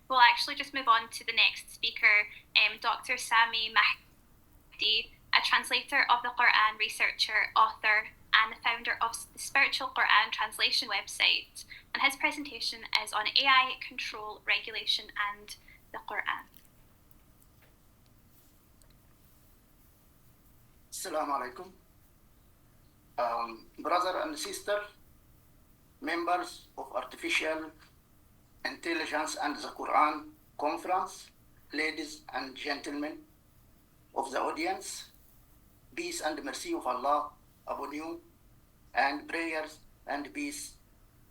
we'll actually just move on to the next speaker, Dr. Samy Mahdy, a translator of the Quran, researcher, author, and the founder of the Spiritual Quran Translation website. And his presentation is on AI control, regulation, and the Quran. Assalamu alaikum. Brother and sister, members of Artificial Intelligence and the Quran Conference, ladies and gentlemen of the audience, peace and mercy of Allah upon you, and prayers and peace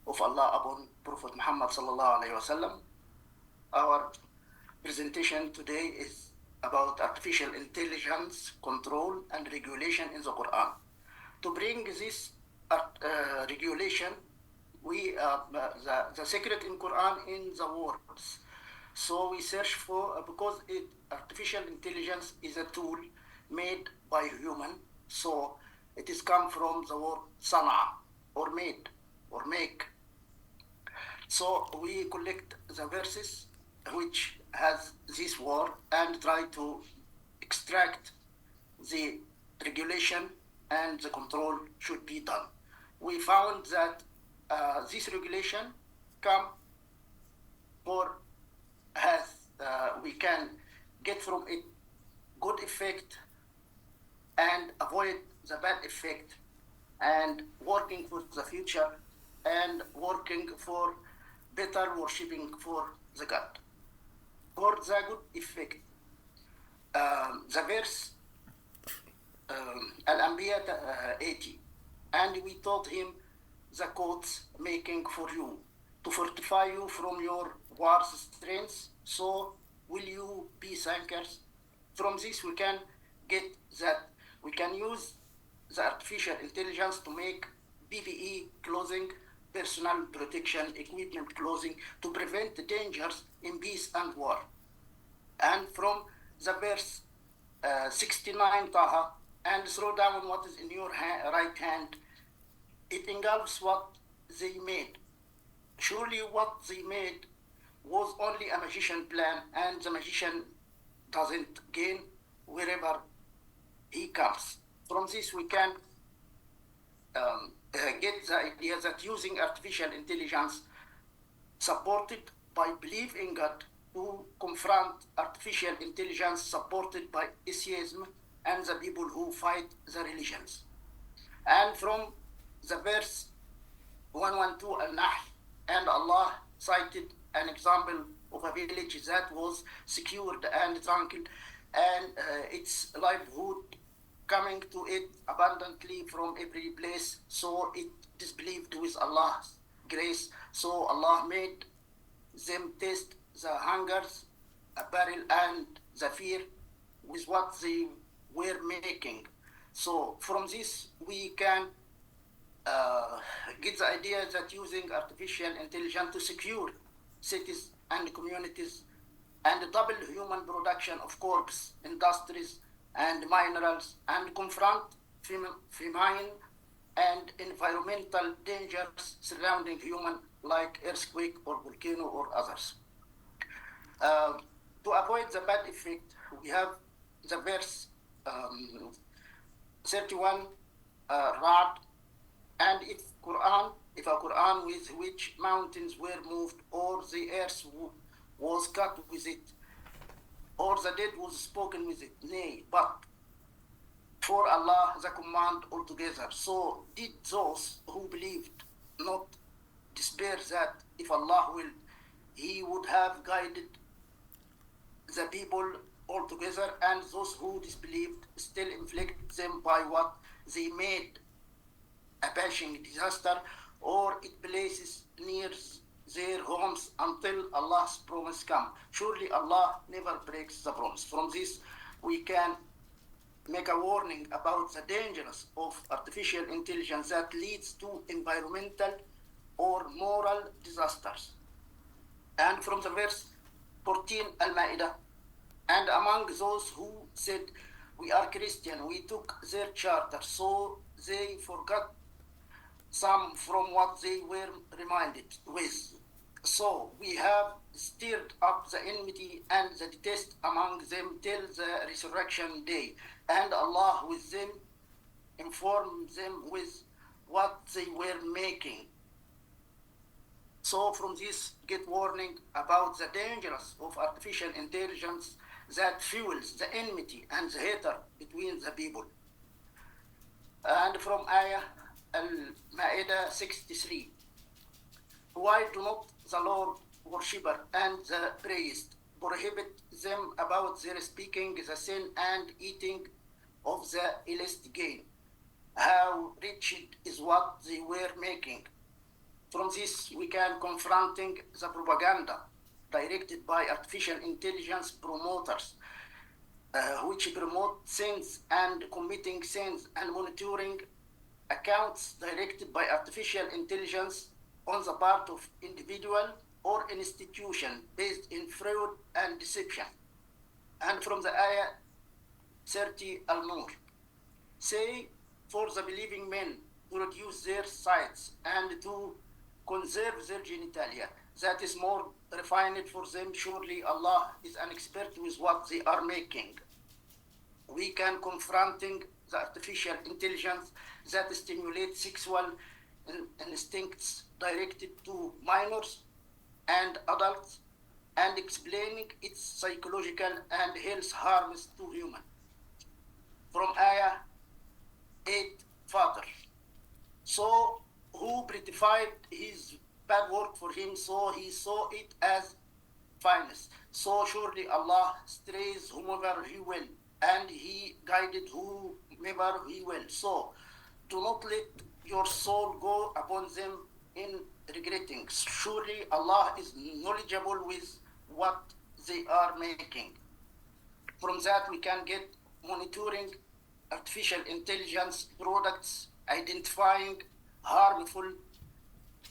of Allah upon Prophet Muhammad sallallahu alaihi wasallam. Our presentation today is about artificial intelligence control and regulation in the Quran. To bring this regulation, we the secret in Quran in the words. So we search for, because artificial intelligence is a tool made by human, so it is come from the word sana, or made, or make. So we collect the verses which has this word and try to extract the regulation and the control should be done. We found that this regulation we can get from it good effect and avoid the bad effect, and working for the future and working for better worshipping for the God. For the good effect, the verse Al-Anbiya 80, and we taught him the codes making for you to fortify you from your war's strengths, so will you be thinkers. From this we can get that we can use the artificial intelligence to make PPE clothing, personal protection equipment clothing, to prevent the dangers in peace and war. And from the verse 69 Taha, and throw down what is in your right hand, it engulfs what they made. Surely what they made was only a magician plan, and the magician doesn't gain wherever he comes. From this we can get the idea that using artificial intelligence supported by belief in God to confront artificial intelligence supported by atheism and the people who fight the religions. And from the verse 112 Al-Nahl, and Allah cited an example of a village that was secured and tranquil, and its livelihood coming to it abundantly from every place, so it disbelieved with Allah's grace. So Allah made them taste the hungers, apparel, and the fear with what they were making. So from this we can get the idea that using artificial intelligence to secure cities and communities and double human production of crops, industries, and minerals, and confront famine and environmental dangers surrounding human, like earthquake or volcano or others. To avoid the bad effect, we have the verse 31 Ra'd, and if a Quran with which mountains were moved, or the earth was cut with it, or the dead was spoken with it, nay, but for Allah the command altogether. So did those who believed not despair that if Allah will, He would have guided the people altogether, and those who disbelieved still inflict them by what they made a bashing disaster, or it places near their homes until Allah's promise come. Surely Allah never breaks the promise. From this we can make a warning about the dangers of artificial intelligence that leads to environmental or moral disasters. And from the verse 14 Al-Ma'idah, and among those who said, we are Christian, we took their charter, so they forgot some from what they were reminded with. So we have stirred up the enmity and the detest among them till the resurrection day, and Allah with them informed them with what they were making. So from this get warning about the dangers of artificial intelligence that fuels the enmity and the hatred between the people. And from Ayah Al-Ma'idah 63, why do not the Lord worshipper and the priest prohibit them about their speaking the sin and eating of the illicit gain? How wretched is what they were making. From this, we can confronting the propaganda directed by artificial intelligence promoters, which promote sins and committing sins and monitoring accounts directed by artificial intelligence on the part of individual or institution based in fraud and deception. And from the Ayah 30 Al-Nur, say for the believing men to reduce their sights and to conserve their genitalia. That is more refined for them. Surely Allah is an expert with what they are making. We can confronting the artificial intelligence that stimulates sexual instincts directed to minors and adults and explaining its psychological and health harms to humans. From Ayah 8 Father. So who prettified his bad work for him, so he saw it as finest. So surely Allah strays whomever he will, and he guided whomever he will. So do not let your soul go upon them in regretting. Surely Allah is knowledgeable with what they are making. From that we can get monitoring artificial intelligence products, identifying harmful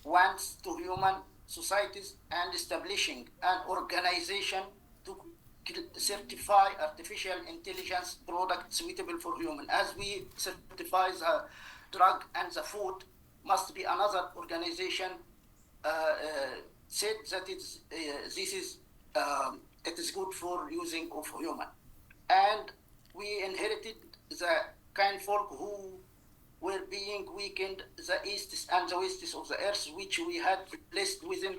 ones to human societies, and establishing an organization to certify artificial intelligence products suitable for human. As we certify the drug and the food, must be another organization said that it is good for using of human. And we inherited the kind folk who were being weakened, the easts and the wests of the earth, which we had placed within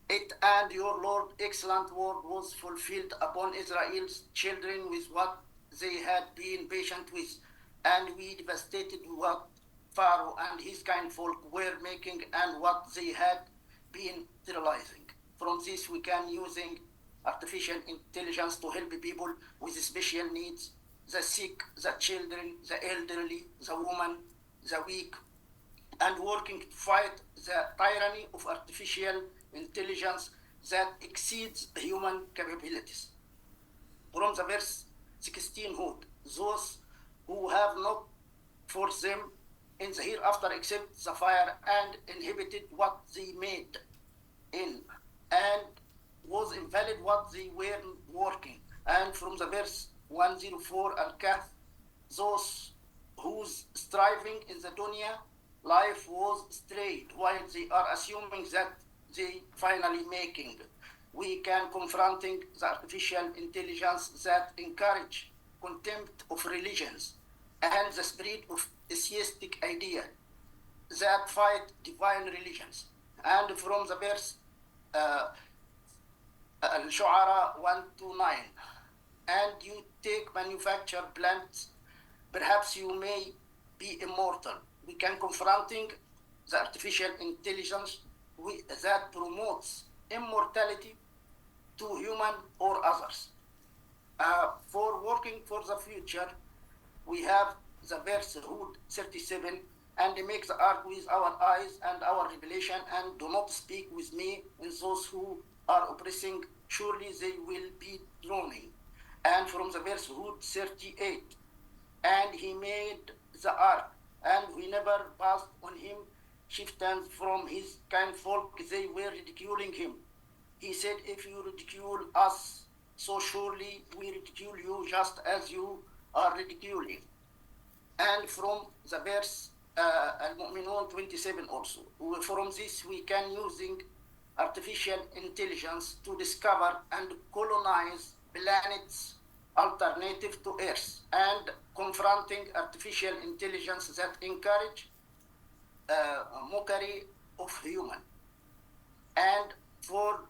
it, and your Lord excellent word was fulfilled upon Israel's children with what they had been patient with, and we devastated what Pharaoh and his kind folk were making and what they had been sterilizing. From this we can using artificial intelligence to help people with special needs, the sick, the children, the elderly, the woman, the weak, and working to fight the tyranny of artificial intelligence that exceeds human capabilities. From the verse 16 Hud, those who have not for them in the hereafter except the fire and inhibited what they made in, and was invalid what they were working. And from the verse 104 Al-Kahf, those whose striving in the dunya life was straight while they are assuming that they finally making. We can confronting the artificial intelligence that encourage contempt of religions and the spread of atheistic idea that fight divine religions. And from the verse Al-Shu'ara 1 to 9, and you take manufacture plants, perhaps you may be immortal. We can confronting the artificial intelligence that promotes immortality to human or others. For working for the future, we have the verse Hud 37, and make the ark with our eyes and our revelation, and do not speak with me in those who are oppressing, surely they will be drowning. And from the verse Hud 38, and he made the ark, and we never passed on him chieftains from his kind folk, they were ridiculing him. He said, if you ridicule us, so surely we ridicule you just as you are ridiculing. And from the verse Al-Mu'minun 27 also, from this we can using artificial intelligence to discover and colonize planets alternative to Earth, and confronting artificial intelligence that encourage mockery of human, and for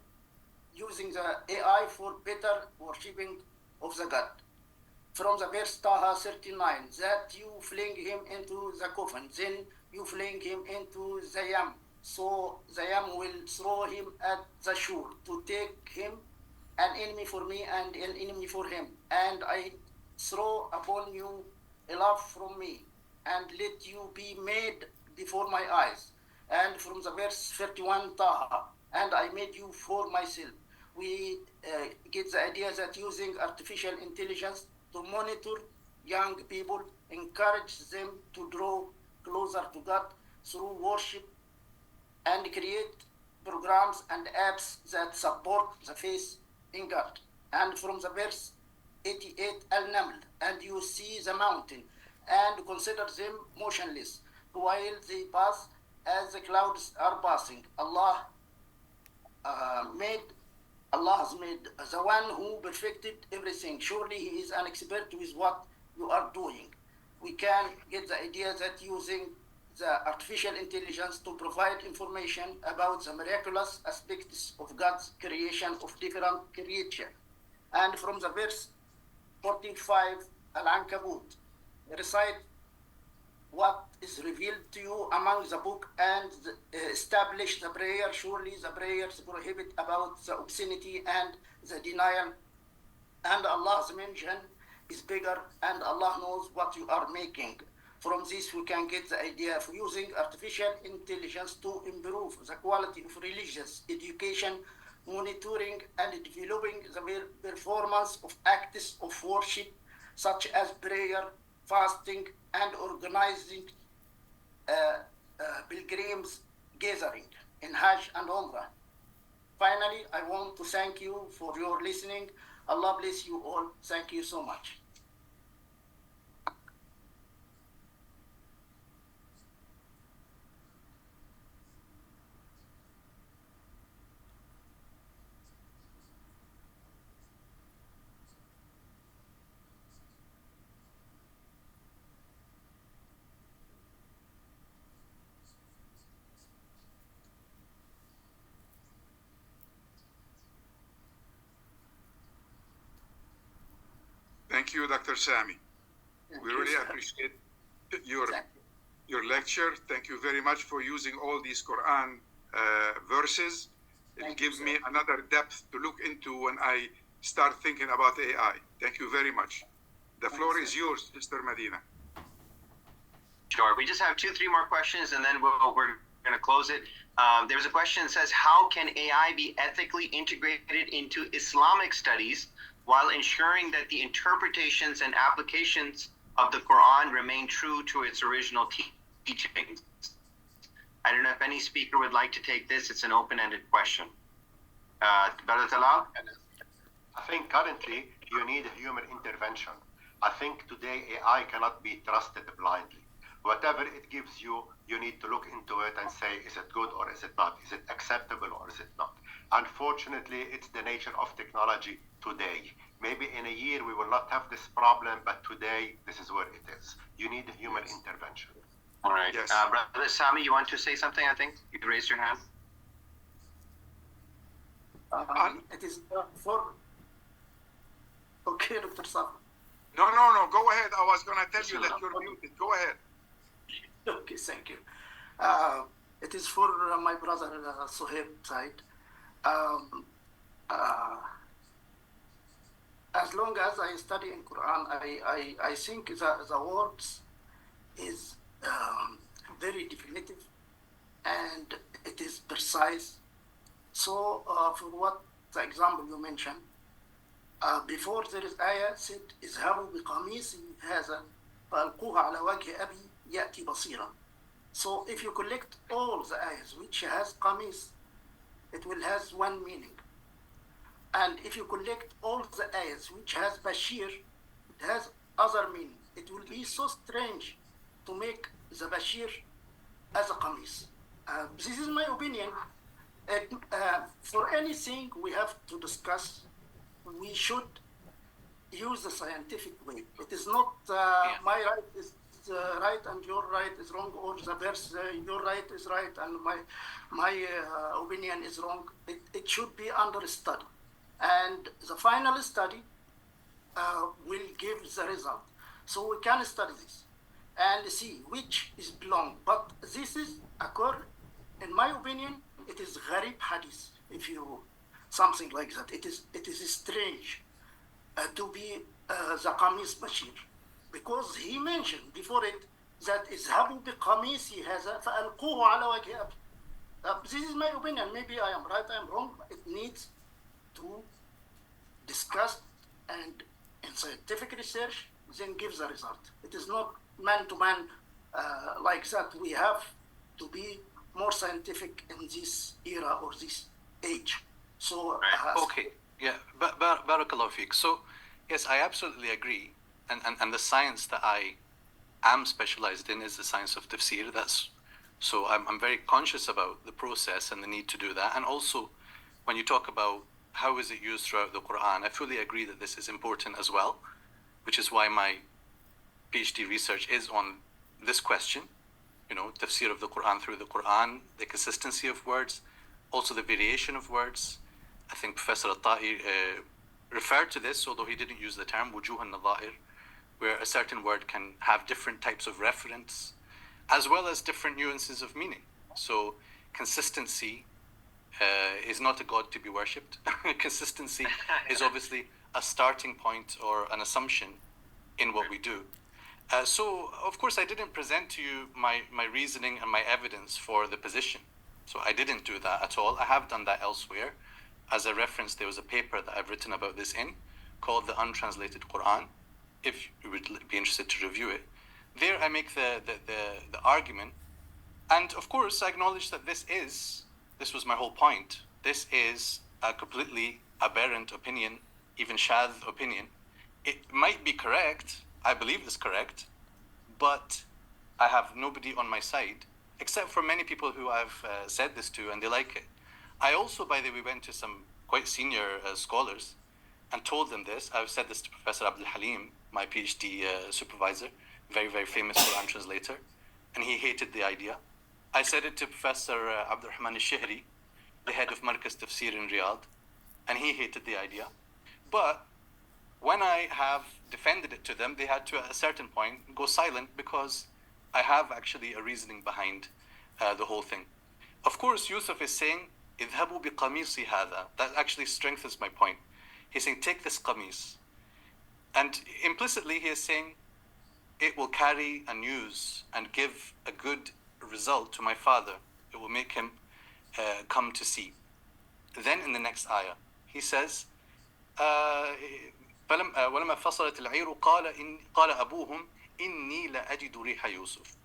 using the AI for better worshipping of the God. From the verse Taha 39, that you fling him into the coffin, then you fling him into the yam. So the yam will throw him at the shore to take him, an enemy for me and an enemy for him. And I throw upon you a love from me, and let you be made before my eyes. And from the verse 31 Taha, and I made you for myself. We get the idea that using artificial intelligence to monitor young people, encourage them to draw closer to God through worship, and create programs and apps that support the faith in God. And from the verse 88 Al-Naml, and you see the mountain and consider them motionless while they pass as the clouds are passing. Allah has made the one who perfected everything. Surely he is an expert with what you are doing. We can get the idea that using the artificial intelligence to provide information about the miraculous aspects of God's creation of different creatures. And from the verse 45 Al-Ankabut, recite what is revealed to you among the book, and establish the prayer. Surely the prayers prohibit about the obscenity and the denial, and Allah's mention is bigger, and Allah knows what you are making. From this we can get the idea of using artificial intelligence to improve the quality of religious education, monitoring and developing the performance of acts of worship such as prayer, fasting, and organizing pilgrims gathering in Hajj and Umrah. Finally, I want to thank you for your listening. Allah bless you all. Thank you so much. Thank you, Dr. Samy. We really appreciate your lecture. Thank you very much for using all these Quran verses. It gives me another depth to look into when I start thinking about AI. Thank you very much. The floor is yours, Sister Medina. Sure. We just have 2-3 more questions, and then we're going to close it. There's a question that says, how can AI be ethically integrated into Islamic studies while ensuring that the interpretations and applications of the Quran remain true to its original teachings? I don't know if any speaker would like to take this. It's an open-ended question. Brother Talal? I think currently you need human intervention. I think today AI cannot be trusted blindly. Whatever it gives you, you need to look into it and say, is it good or is it not? Is it acceptable or is it not? Unfortunately, it's the nature of technology today. Maybe in a year we will not have this problem, but today this is where it is. You need human intervention. All right. Yes. Brother Samy, you want to say something, I think? You raised your hand. It is for... Okay, Dr. Sam. No. Go ahead. I was going to tell you that you're muted. Go ahead. Okay, thank you. It is for my brother Sohaib side. As long as I study in Quran, I think the words is very definitive and it is precise. So for what the example you mentioned, before there is ayah said اذهبوا بقميصي هذا فألقوه على وجه أبي يأتي بصيرا. So if you collect all the ayahs which has qamis, it will has one meaning. And if you collect all the ayahs which has Bashir, it has other meaning. It will be so strange to make the Bashir as a qamis. This is my opinion. For anything we have to discuss, we should use the scientific way. It is not my right is right and your right is wrong, or the verse your right is right and my opinion is wrong. It should be under study, and the final study will give the result. So we can study this and see which is belong. But this is occur, in my opinion, it is gharib hadith. If you something like that, it is strange to be the Qamis Bashir, because he mentioned before it that اذهبوا بقميصي هذا فألقوه على وجه أبي. This is my opinion. Maybe I am right, I am wrong. It needs to discuss and in scientific research, then give the result. It is not man to man like that. We have to be more scientific in this era or this age. So okay, yeah, barakallahu feek. So yes, I absolutely agree, and the science that I am specialized in is the science of tafsir. So I'm very conscious about the process and the need to do that. And also, when you talk about how is it used throughout the Quran, I fully agree that this is important as well, which is why my PhD research is on this question, tafsir of the Quran through the Quran, the consistency of words, also the variation of words. I think Professor Al-Ta'i referred to this, although he didn't use the term wujuh al-nadha'ir, where a certain word can have different types of reference, as well as different nuances of meaning. So consistency is not a God to be worshipped. Consistency is obviously a starting point or an assumption in what we do. So, of course, I didn't present to you my reasoning and my evidence for the position. So I didn't do that at all. I have done that elsewhere. As a reference, there was a paper that I've written about this in, called The Untranslated Quran, if you would be interested to review it. There I make the argument, and of course I acknowledge that this was my whole point. This is a completely aberrant opinion, even shadh opinion. It might be correct, I believe it's correct, but I have nobody on my side, except for many people who I've said this to, and they like it. I also, by the way, went to some quite senior scholars and told them this. I've said this to Professor Abdul Halim, my PhD supervisor, very, very famous Quran translator, and he hated the idea. I said it to Professor Abdul Rahman al-Shihri, the head of Markaz Tafsir in Riyadh, and he hated the idea. But when I have defended it to them, they had to, at a certain point, go silent, because I have actually a reasoning behind the whole thing. Of course, Yusuf is saying, اذهبوا بقميصي هذا. That actually strengthens my point. He's saying, take this qamis. And implicitly he is saying, it will carry a news and give a good result to my father. It will make him come to see. Then in the next ayah, he says, ولما فصلت العير قال أبوهم إني لأجد ريح يوسف.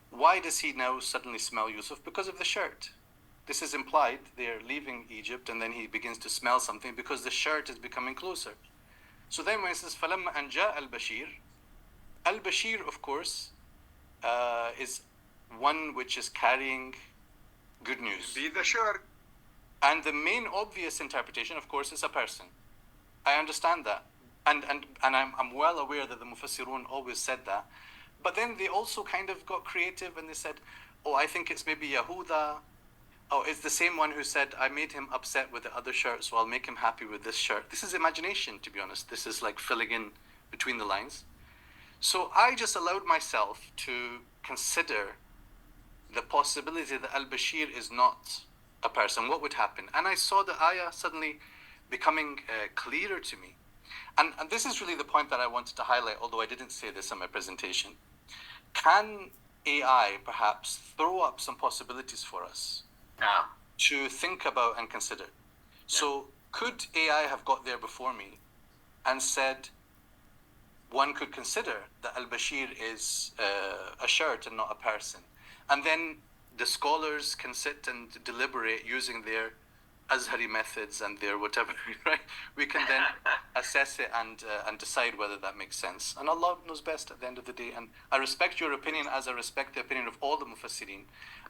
Why does he now suddenly smell Yusuf? Because of the shirt. This is implied. They're leaving Egypt, and then he begins to smell something because the shirt is becoming closer. So then when it says فلما أن جاء البشير, al-Bashir, of course, is one which is carrying good news. Be the shirt. And the main obvious interpretation, of course, is a person. I understand that. And I'm well aware that the Mufassirun always said that. But then they also kind of got creative and they said, oh, I think it's maybe Yahuda. Oh, it's the same one who said, I made him upset with the other shirt, so I'll make him happy with this shirt. This is imagination, to be honest. This is like filling in between the lines. So I just allowed myself to consider the possibility that al-Bashir is not a person. What would happen? And I saw the ayah suddenly becoming clearer to me. And this is really the point that I wanted to highlight, although I didn't say this in my presentation. Can AI perhaps throw up some possibilities for us to think about and consider? So could AI have got there before me and said, one could consider that al-Bashir is a shirt and not a person? And then the scholars can sit and deliberate using their Azhari methods and their whatever, right? We can then assess it and decide whether that makes sense. And Allah knows best at the end of the day. And I respect your opinion as I respect the opinion of all the Mufassirin.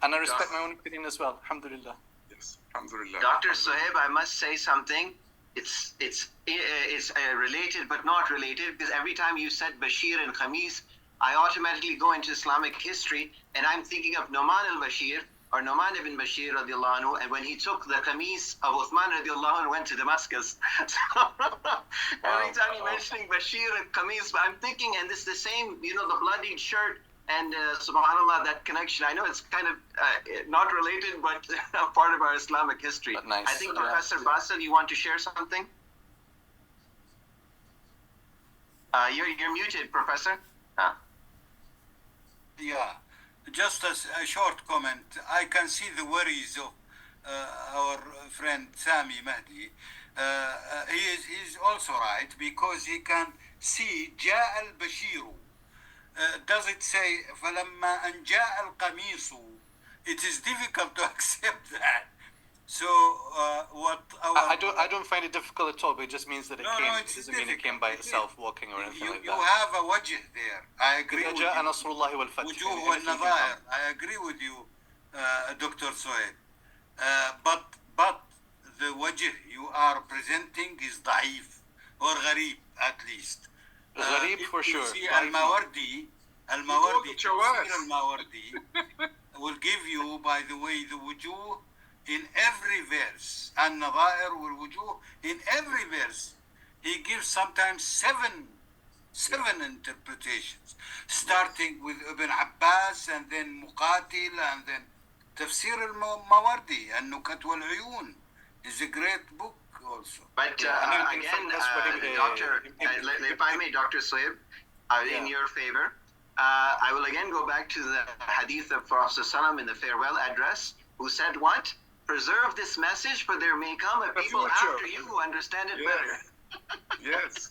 And I respect my own opinion as well, alhamdulillah. Yes. Alhamdulillah. Dr. Sohaib, I must say something. It's related but not related, because every time you said Bashir and Khamis, I automatically go into Islamic history and I'm thinking of Numan al-Bashir or Numan ibn Bashir radiallahu anhu, and when he took the Khamis of Uthman radiallahu anhu, went to Damascus. So every time you're mentioning Bashir and Khamis, I'm thinking, and this is the same, the bloodied shirt, and subhanAllah, that connection. I know it's kind of not related, but part of our Islamic history. But nice. I think Professor Basil, you want to share something? You're muted, Professor. Yeah, just as a short comment. I can see the worries of our friend Samy Mahdy. He is also right, because he can see جاء البشير. Does it say فلما أن جاء القميص? It is difficult to accept that. So what our I don't find it difficult at all, but it just means that it came. It doesn't mean it came by itself, walking or anything like you that. have a wajh there. I agree with جاء you. نصر الله والفتح. وجوه والنظائر. I agree with you, Dr. Sohaib. But the wajh you are presenting is ضعيف or غريب at least. غريب for sure. See, Al-Mawardi will give you, by the way, the wujuh in every verse. Al-Nadha'ir wal-wujuh in every verse. He gives sometimes seven interpretations, starting with Ibn Abbas and then Muqatil and then Tafsir al-Mawardi and Nukat wal-Uyun is a great book also. But again, Doctor, if I may, Dr. Sohaib, in your favor, I will again go back to the hadith of Prophet ﷺ in the farewell address, who said what? Preserve this message, for there may come a people after you who understand it better. Yes.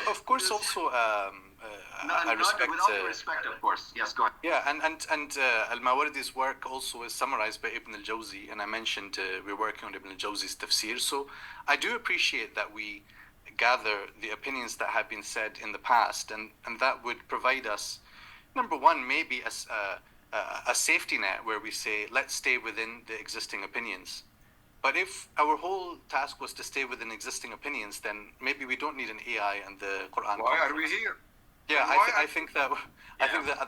Of course, also I respect. With all due respect, of course. Yes, go ahead. Yeah, and Al-Mawardi's work also is summarized by Ibn al-Jawzi, and I mentioned we're working on Ibn al-Jawzi's tafsir. So I do appreciate that we gather the opinions that have been said in the past, and that would provide us, number one, maybe a safety net where we say, let's stay within the existing opinions. But if our whole task was to stay within existing opinions, then maybe we don't need an AI and the Quran. Why are we here? Yeah, I think that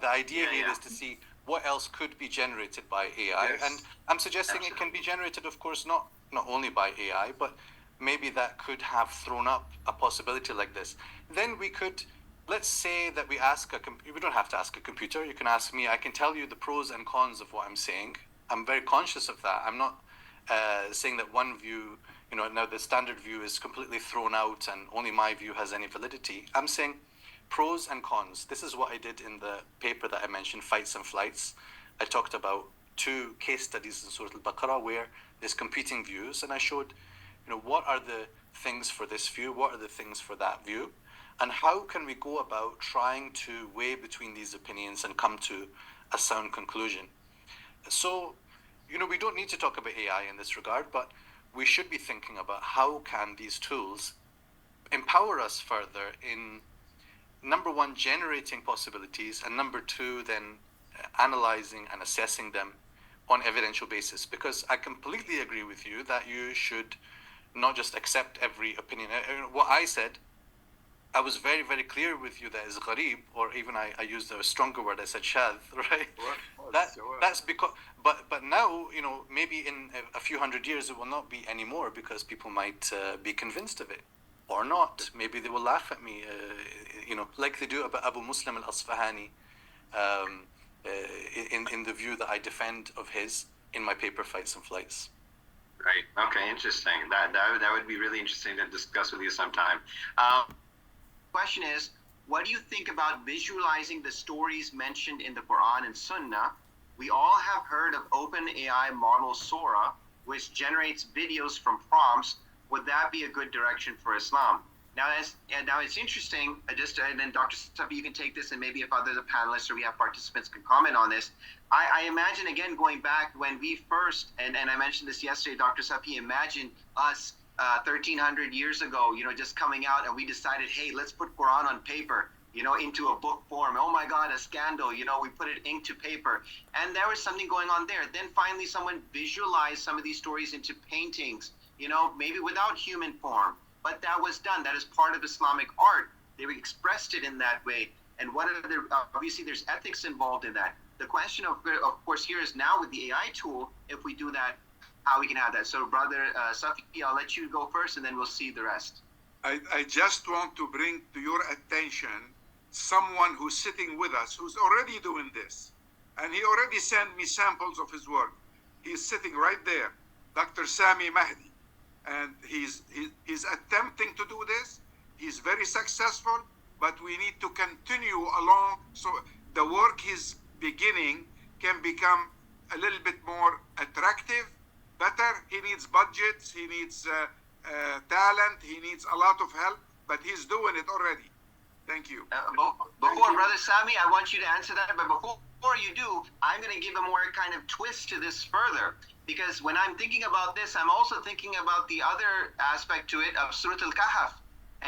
the idea here is to see what else could be generated by AI, and I'm suggesting it can be generated, of course, not only by AI, but maybe that could have thrown up a possibility like this. Then we could, let's say that we ask we don't have to ask a computer. You can ask me. I can tell you the pros and cons of what I'm saying. I'm very conscious of that. I'm not saying that one view, now the standard view is completely thrown out and only my view has any validity. I'm saying pros and cons. This is what I did in the paper that I mentioned, Fights and Flights. I talked about 2 case studies in Surah Al-Baqarah where there's competing views, and I showed, what are the things for this view, what are the things for that view, and how can we go about trying to weigh between these opinions and come to a sound conclusion. So, we don't need to talk about AI in this regard, but we should be thinking about how can these tools empower us further in, number one, generating possibilities, and number two, then analyzing and assessing them on evidential basis. Because I completely agree with you that you should not just accept every opinion. What I said, I was very, very clear with you that is gharib, or even I used a stronger word, I said shadh, right? That's because, but now, maybe in a few hundred years it will not be anymore, because people might be convinced of it. Or not. Maybe they will laugh at me, like they do about Abu Muslim al-Asfahani, in the view that I defend of his in my paper, Fights and Flights. Right. Okay. Interesting. That would be really interesting to discuss with you sometime. Question is, what do you think about visualizing the stories mentioned in the Quran and Sunnah? We all have heard of OpenAI model Sora, which generates videos from prompts. Would that be a good direction for Islam? Now it's interesting. And then Dr. Safi, you can take this, and maybe if others panelists or we have participants can comment on this. I imagine, again, going back when we first, and I mentioned this yesterday, Dr. Safi, imagine us 1,300 years ago, just coming out, and we decided, hey, let's put Quran on paper. into a book form. Oh my God, a scandal, we put it into paper. And there was something going on there. Then finally someone visualized some of these stories into paintings, maybe without human form. But that was done. That is part of Islamic art. They expressed it in that way. And what are the, obviously there's ethics involved in that. The question of course here is now with the AI tool, if we do that, how we can have that. So brother Safi, I'll let you go first and then we'll see the rest. I just want to bring to your attention someone who's sitting with us who's already doing this. And he already sent me samples of his work. He's sitting right there, Dr. Samy Mahdy. And he's attempting to do this. He's very successful, but we need to continue along so the work he's beginning can become a little bit more attractive, better. He needs budgets, he needs talent, he needs a lot of help, but he's doing it already. Thank you. Before Brother Samy, I want you to answer that, but before you do, I'm going to give a more kind of twist to this further. Because when I'm thinking about this, I'm also thinking about the other aspect to it of Surah Al-Kahf,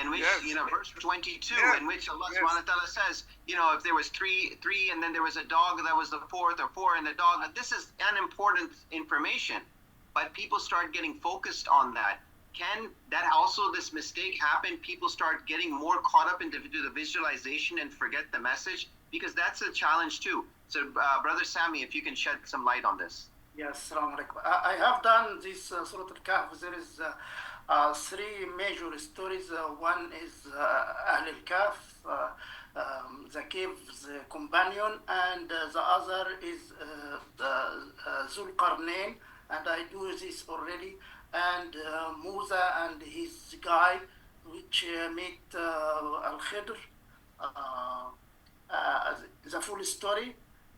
in which, verse 22, in which Allah subhanahu wa ta'ala says, if there was three, and then there was a dog that was the fourth, or four and the dog, this is unimportant information. But people start getting focused on that. Can that also, this mistake happen? People start getting more caught up into the visualization and forget the message? Because that's a challenge too. So Brother Samy, if you can shed some light on this. Yes, Assalamu alaikum. I have done this Surah Al-Kahf. There is three major stories. One is Ahl al-Kahf, the cave's companion, and the other is Zul Qarnayn, and I do this already, and Musa and his guide, which meet Al-Khidr, the full story.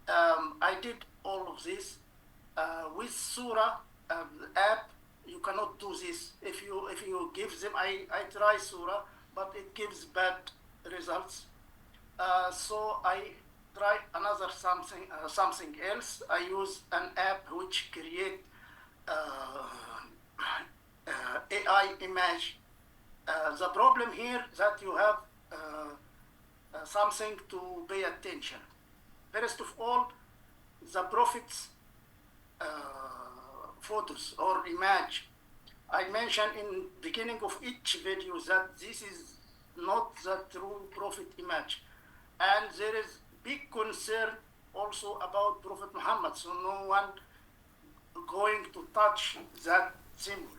I did all of this. With Surah app, you cannot do this. If you give them, I try Surah, but it gives bad results. So I try another something else. I use an app which create AI image. The problem here that you have something to pay attention. First of all, the prophets photos or image. I mentioned in beginning of each video that this is not the true prophet image, and there is big concern also about Prophet Muhammad, so no one going to touch that symbol.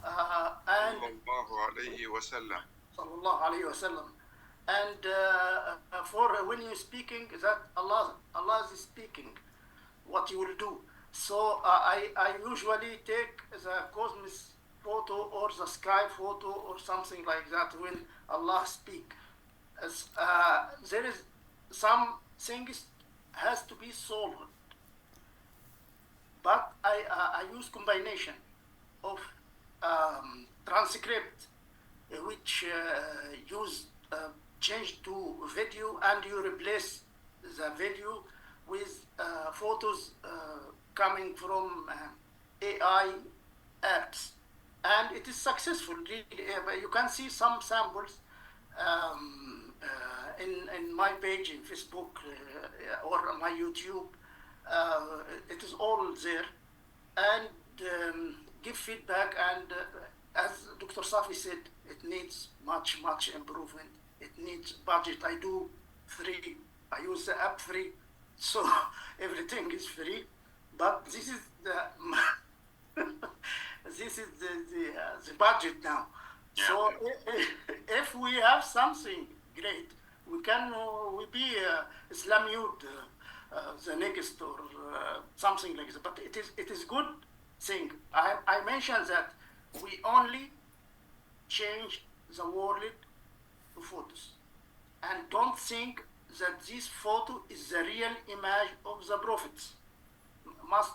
And Sallallahu Alaihi Wasallam. And for when you're speaking, that Allah is speaking, what you will do. So I usually take the cosmic photo or the sky photo or something like that when Allah speak. There is some things has to be solved, but I use combination of transcript, which change to video, and you replace the video with photos coming from AI apps, and it is successful. Really, you can see some samples in my page in Facebook or my YouTube. It is all there, and give feedback. And as Dr. Safi said, it needs much improvement. It needs budget. I do free. I use the app free, so everything is free. But this is the the budget now. Yeah. So if we have something great, we can we be Islam Youth, the next or something like that. But it is good thing. I mentioned that we only change the world to photos, and don't think that this photo is the real image of the prophets. Must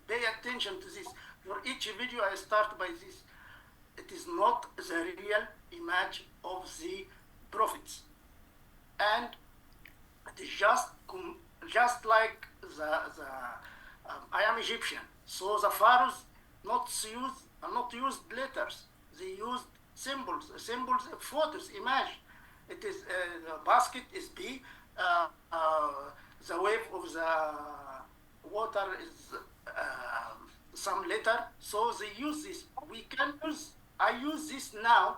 pay attention to this. For each video I start by this. It is not the real image of the prophets, and it is just like the I am Egyptian. So the pharaohs not used letters. They used symbols, photos, image. It is the basket is B. The wave of the water is some letter. So they use this. We can use. I use this now,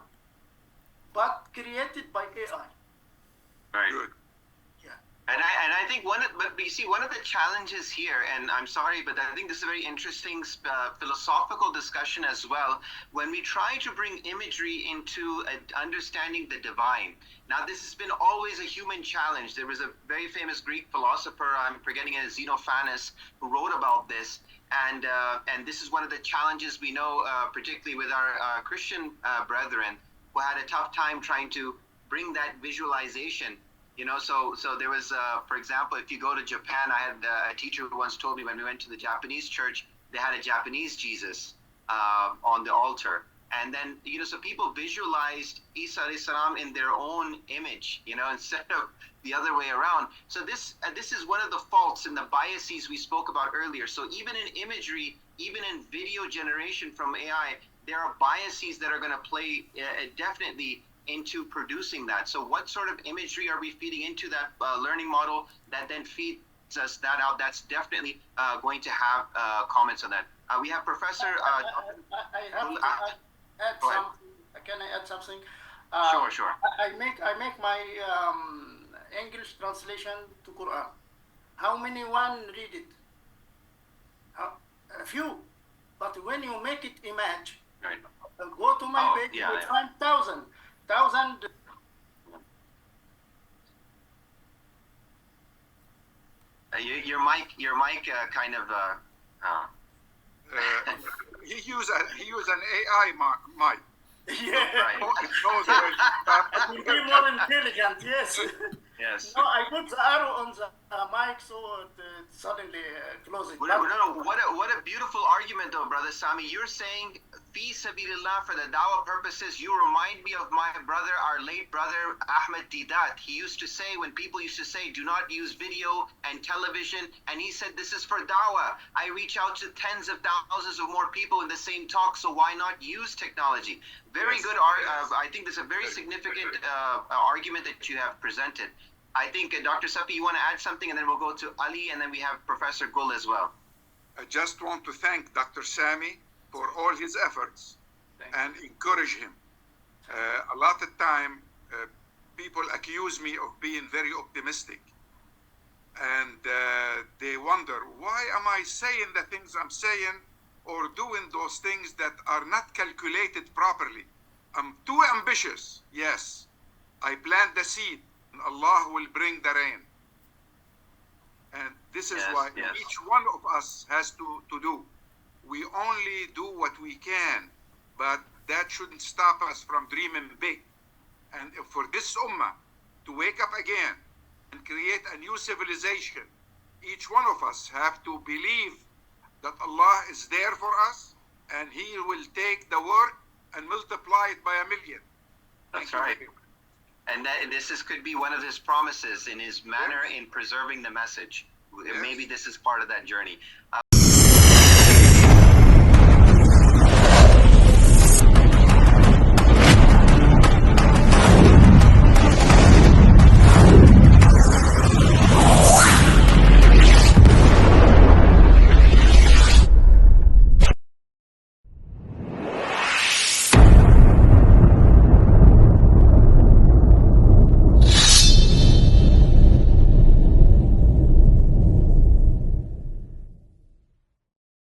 but created by AI. Right. Good. And I think but you see, one of the challenges here, and I'm sorry, but I think this is a very interesting philosophical discussion as well, when we try to bring imagery into understanding the divine. Now, this has been always a human challenge. There was a very famous Greek philosopher, I'm forgetting it, Xenophanes, who wrote about this. And this is one of the challenges we know, particularly with our Christian brethren, who had a tough time trying to bring that visualization. You know, so there was, for example, if you go to Japan, I had a teacher who once told me when we went to the Japanese church, they had a Japanese Jesus on the altar. And then, you know, so people visualized Isa alayhi salam in their own image, you know, instead of the other way around. So this is one of the faults and the biases we spoke about earlier. So even in imagery, even in video generation from AI, there are biases that are going to play definitely into producing that. So what sort of imagery are we feeding into that learning model that then feeds us that out? That's definitely going to have comments on that. We have Professor... I have to add something. Can I add something? Sure. I make my English translation to Quran. How many one read it? A few. But when you make it image, Right. Go to my page, you will find thousand. Your mic kind of He used an AI mic. Yeah. right. To be more intelligent, yes. Yes. No, I put the arrow on the mic so it suddenly closes. No, what a beautiful argument though, brother Samy. You're saying fi sabilillah for the dawah purposes. You remind me of my brother, our late brother Ahmed Didat. He used to say, when people used to say do not use video and television, and he said this is for dawah. I reach out to tens of thousands of more people in the same talk, so why not use technology? Very good. I think that's a very significant argument that you have presented. I think, Dr. Safi, you want to add something, and then we'll go to Ali, and then we have Professor Gul as well. I just want to thank Dr. Samy for all his efforts and encourage him. A lot of time, people accuse me of being very optimistic. And they wonder, why am I saying the things I'm saying or doing those things that are not calculated properly? I'm too ambitious. Yes, I plant the seed. Allah will bring the rain. And this is why each one of us has to do. We only do what we can, but that shouldn't stop us from dreaming big. And for this ummah to wake up again and create a new civilization, each one of us have to believe that Allah is there for us, and He will take the work and multiply it by 1,000,000. That's right. And this could be one of his promises in his manner in preserving the message. Yes. Maybe this is part of that journey.